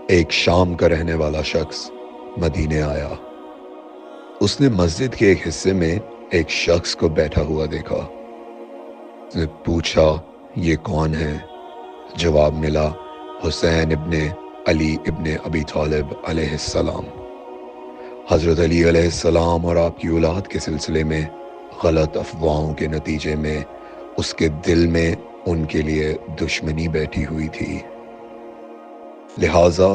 ایک شام کا رہنے والا شخص مدینے آیا۔ اس نے مسجد کے ایک حصے میں ایک شخص کو بیٹھا ہوا دیکھا۔ اس نے پوچھا یہ کون ہے؟ جواب ملا حسین ابن علی ابن ابی طالب علیہ السلام۔ حضرت علی علیہ السلام اور آپ کی اولاد کے سلسلے میں غلط افواہوں کے نتیجے میں اس کے دل میں ان کے لیے دشمنی بیٹھی ہوئی تھی، لہٰذا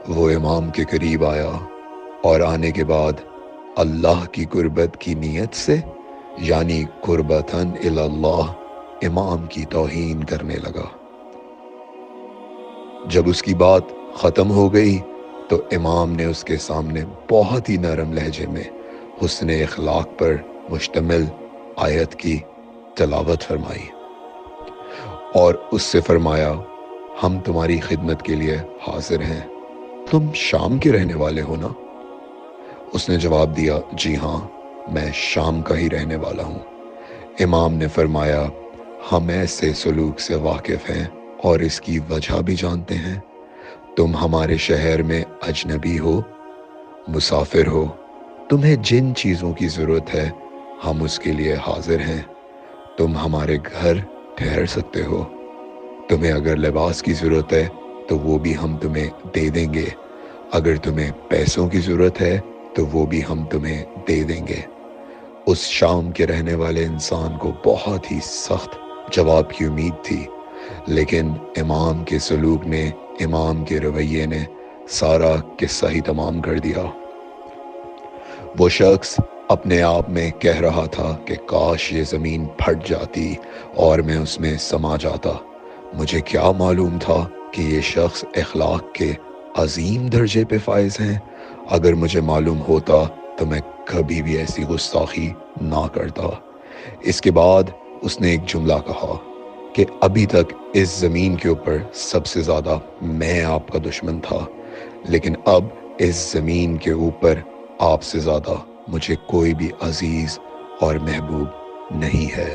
وہ امام کے قریب آیا اور آنے کے بعد اللہ کی قربت کی نیت سے یعنی قربتاً الی اللہ امام کی توہین کرنے لگا۔ جب اس کی بات ختم ہو گئی تو امام نے اس کے سامنے بہت ہی نرم لہجے میں حسن اخلاق پر مشتمل آیت کی تلاوت فرمائی اور اس سے فرمایا ہم تمہاری خدمت کے لیے حاضر ہیں، تم شام کے رہنے والے ہو نا؟ اس نے جواب دیا جی ہاں، میں شام کا ہی رہنے والا ہوں۔ امام نے فرمایا ہم ایسے سلوک سے واقف ہیں اور اس کی وجہ بھی جانتے ہیں، تم ہمارے شہر میں اجنبی ہو، مسافر ہو، تمہیں جن چیزوں کی ضرورت ہے ہم اس کے لیے حاضر ہیں، تم ہمارے گھر ٹھہر سکتے ہو، تمہیں اگر لباس کی ضرورت ہے تو وہ بھی ہم تمہیں دے دیں گے، اگر تمہیں پیسوں کی ضرورت ہے تو وہ بھی ہم تمہیں دے دیں گے۔ اس شام کے رہنے والے انسان کو بہت ہی سخت جواب کی امید تھی، لیکن امام کے سلوک نے، امام کے رویے نے سارا قصہ ہی تمام کر دیا۔ وہ شخص اپنے آپ میں کہہ رہا تھا کہ کاش یہ زمین پھٹ جاتی اور میں اس میں سما جاتا، مجھے کیا معلوم تھا کہ یہ شخص اخلاق کے عظیم درجے پہ فائز ہیں، اگر مجھے معلوم ہوتا تو میں کبھی بھی ایسی گستاخی نہ کرتا۔ اس کے بعد اس نے ایک جملہ کہا کہ ابھی تک اس زمین کے اوپر سب سے زیادہ میں آپ کا دشمن تھا، لیکن اب اس زمین کے اوپر آپ سے زیادہ مجھے کوئی بھی عزیز اور محبوب نہیں ہے۔